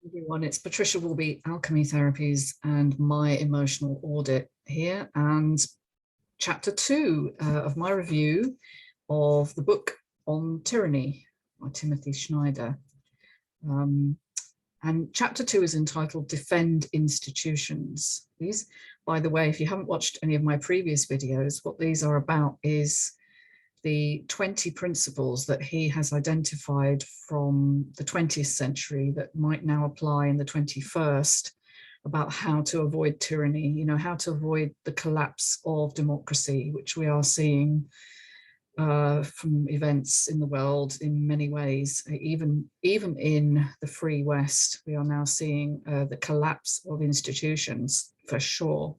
Everyone, it's Patricia Worby, Alchemy Therapies and my emotional audit here, and chapter 2 of my review of the book On Tyranny by Tim Snyder. And chapter 2 is entitled Defend Institutions. These, by the way, if you haven't watched any of my previous videos, what these are about is the 20 principles that he has identified from the 20th century that might now apply in the 21st about how to avoid tyranny, you know, how to avoid the collapse of democracy, which we are seeing from events in the world in many ways. Even in the free West, we are now seeing the collapse of institutions for sure.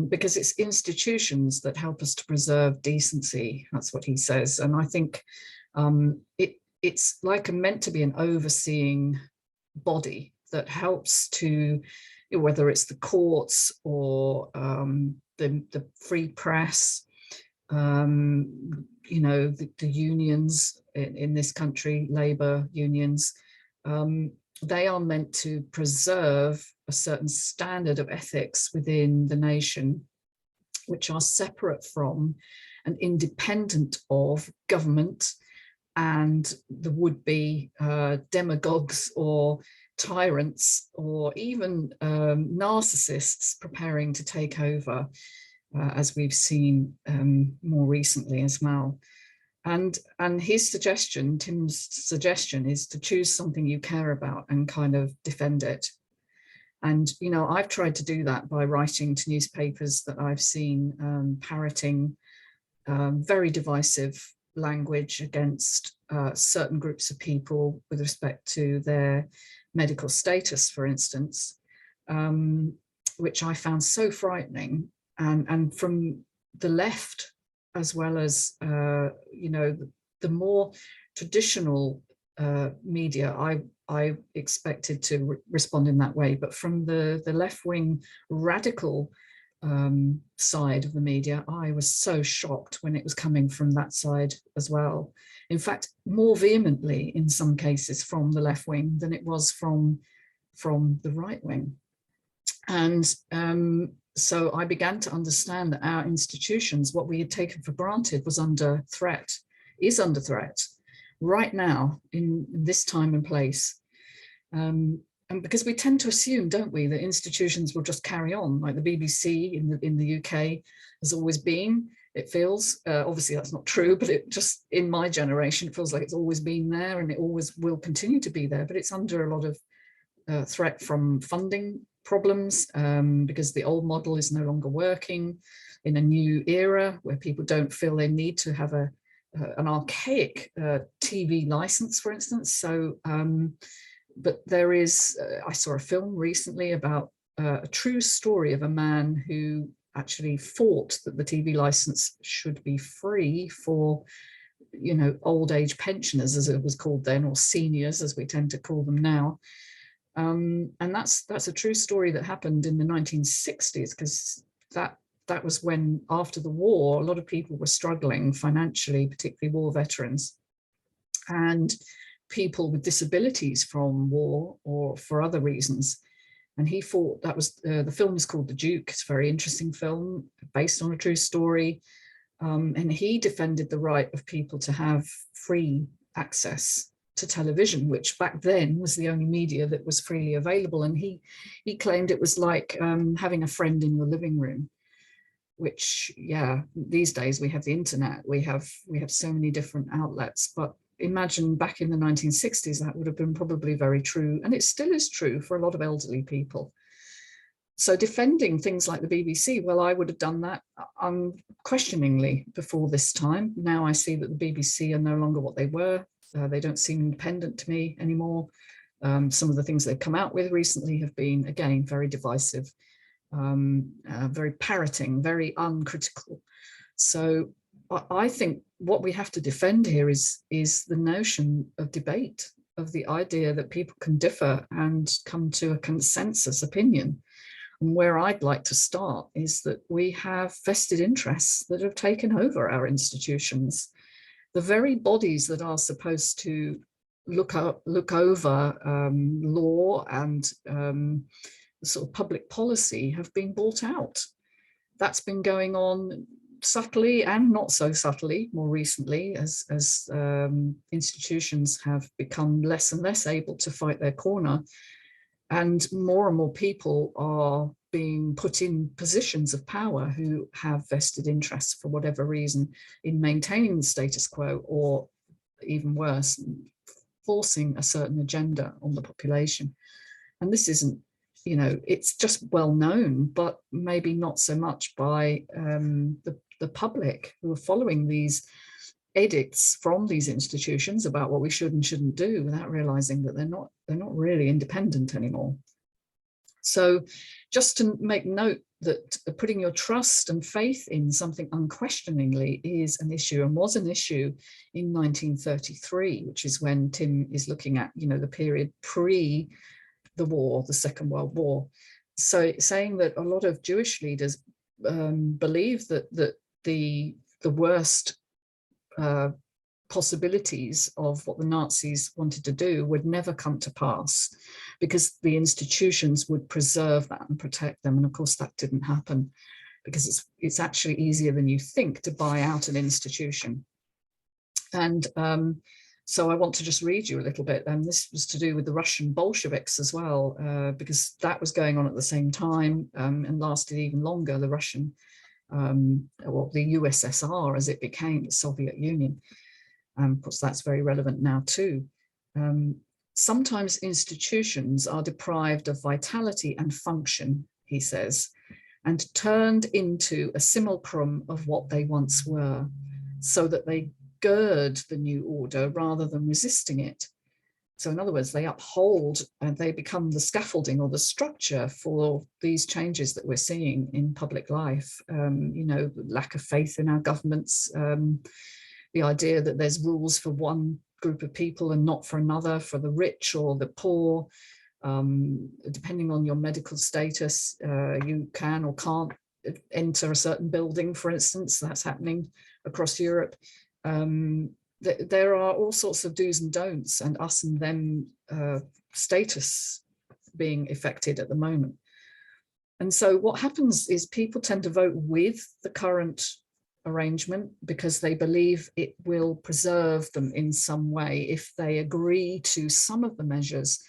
Because it's institutions that help us to preserve decency. That's what he says. And I think it's like meant to be an overseeing body that helps to, whether it's the courts or the free press, you know, the unions in this country, labor unions, they are meant to preserve a certain standard of ethics within the nation, which are separate from and independent of government and the would-be demagogues or tyrants or even narcissists preparing to take over, as we've seen more recently as well. And his suggestion, Tim's suggestion, is to choose something you care about and kind of defend it. And, you know, I've tried to do that by writing to newspapers that I've seen parroting very divisive language against certain groups of people with respect to their medical status, for instance, which I found so frightening. And from the left, as well as, you know, the more traditional media, I expected to respond in that way. But from the left-wing radical side of the media, I was so shocked when it was coming from that side as well. In fact, more vehemently in some cases from the left wing than it was from the right wing. And so I began to understand that our institutions, what we had taken for granted, was under threat, is under threat right now in this time and place. And because we tend to assume, don't we, that institutions will just carry on, like the BBC in the UK has always been, it feels. Obviously that's not true, but it just, in my generation, it feels like it's always been there and it always will continue to be there, but it's under a lot of threat from funding problems, because the old model is no longer working in a new era where people don't feel they need to have an archaic TV license, for instance. So, but there is, I saw a film recently about a true story of a man who actually fought that the TV license should be free for, you know, old age pensioners, as it was called then, or seniors, as we tend to call them now. And that's a true story that happened in the 1960s, because that was when, after the war, a lot of people were struggling financially, particularly war veterans and people with disabilities from war or for other reasons. And he fought, that was, the film is called The Duke. It's a very interesting film based on a true story. And he defended the right of people to have free access to television, which back then was the only media that was freely available. And he claimed it was like having a friend in your living room, which, yeah, these days we have the internet, we have so many different outlets, but imagine back in the 1960s, that would have been probably very true. And it still is true for a lot of elderly people. So defending things like the BBC, well, I would have done that unquestioningly before this time. Now I see that the BBC are no longer what they were. They don't seem independent to me anymore. Some of the things they've come out with recently have been, again, very divisive, very parroting, very uncritical. So I think what we have to defend here is the notion of debate, of the idea that people can differ and come to a consensus opinion. And where I'd like to start is that we have vested interests that have taken over our institutions. The very bodies that are supposed to look over law and sort of public policy have been bought out. That's been going on subtly and not so subtly more recently as institutions have become less and less able to fight their corner, and more people are being put in positions of power who have vested interests for whatever reason in maintaining the status quo, or even worse, forcing a certain agenda on the population. And this isn't, you know, it's just well known, but maybe not so much by the public who are following these edicts from these institutions about what we should and shouldn't do, without realizing that they're not really independent anymore. So just to make note that putting your trust and faith in something unquestioningly is an issue, and was an issue in 1933, which is when Tim is looking at, you know, the period pre the war, the Second World War. So saying that a lot of Jewish leaders believe that the worst possibilities of what the Nazis wanted to do would never come to pass, because the institutions would preserve that and protect them. And of course that didn't happen, because it's actually easier than you think to buy out an institution. And so I want to just read you a little bit, and this was to do with the Russian Bolsheviks as well, because that was going on at the same time and lasted even longer, the Russian, or the USSR as it became the Soviet Union. Of course, that's very relevant now too. Sometimes institutions are deprived of vitality and function, he says, and turned into a simulacrum of what they once were, so that they gird the new order rather than resisting it. So in other words, they uphold and they become the scaffolding or the structure for these changes that we're seeing in public life. You know, lack of faith in our governments, the idea that there's rules for one group of people and not for another, for the rich or the poor. Depending on your medical status, you can or can't enter a certain building, for instance. That's happening across Europe. There are all sorts of do's and don'ts, and us and them status being affected at the moment. And so what happens is people tend to vote with the current arrangement because they believe it will preserve them in some way if they agree to some of the measures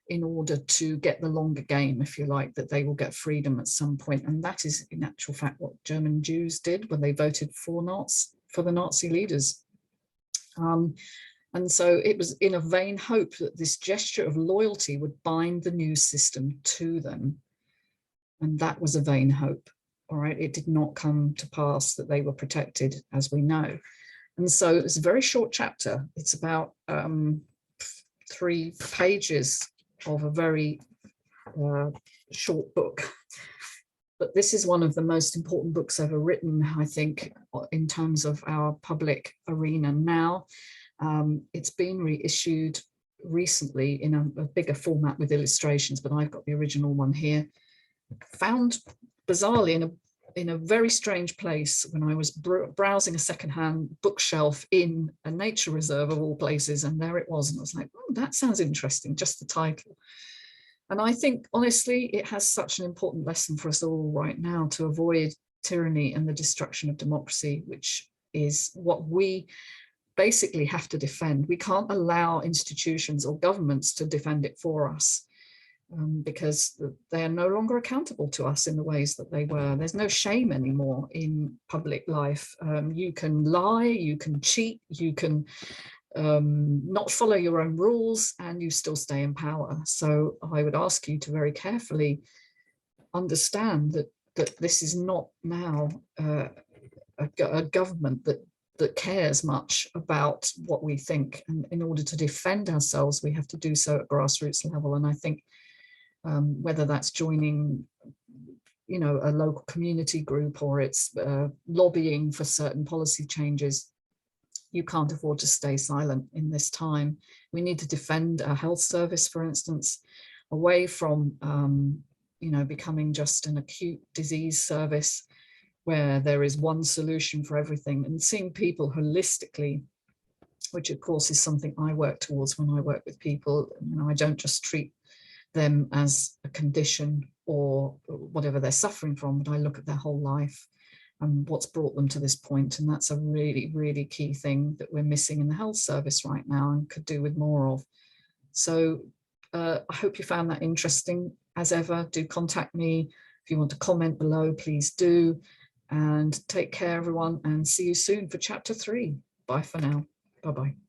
in order to get the longer game, if you like, that they will get freedom at some point. And that is in actual fact what German Jews did when they voted for the Nazi leaders. And so it was in a vain hope that this gesture of loyalty would bind the new system to them. And that was a vain hope. All right, it did not come to pass that they were protected, as we know. And so it's a very short chapter. It's about 3 pages of a very short book. But this is one of the most important books ever written, I think, in terms of our public arena now. It's been reissued recently in a bigger format with illustrations, but I've got the original one here. Found bizarrely in a very strange place when I was browsing a secondhand bookshelf in a nature reserve of all places, and there it was, and I was like, oh, that sounds interesting, just the title. And I think honestly it has such an important lesson for us all right now, to avoid tyranny and the destruction of democracy, which is what we basically have to defend. We can't allow institutions or governments to defend it for us. Because they are no longer accountable to us in the ways that they were. There's no shame anymore in public life. You can lie, you can cheat, you can not follow your own rules, and you still stay in power. So I would ask you to very carefully understand that this is not now a government that cares much about what we think. And in order to defend ourselves, we have to do so at grassroots level. And I think whether that's joining, you know, a local community group, or it's lobbying for certain policy changes, you can't afford to stay silent in this time. We need to defend our health service, for instance, away from, you know, becoming just an acute disease service where there is one solution for everything, and seeing people holistically which of course is something I work towards when I work with people. You know, I don't just treat them as a condition or whatever they're suffering from, but I look at their whole life and what's brought them to this point. And that's a really, really key thing that we're missing in the health service right now and could do with more of. So I hope you found that interesting. As ever, do contact me. If you want to comment below, please do. And take care, everyone, and see you soon for chapter 3. Bye for now. Bye-bye.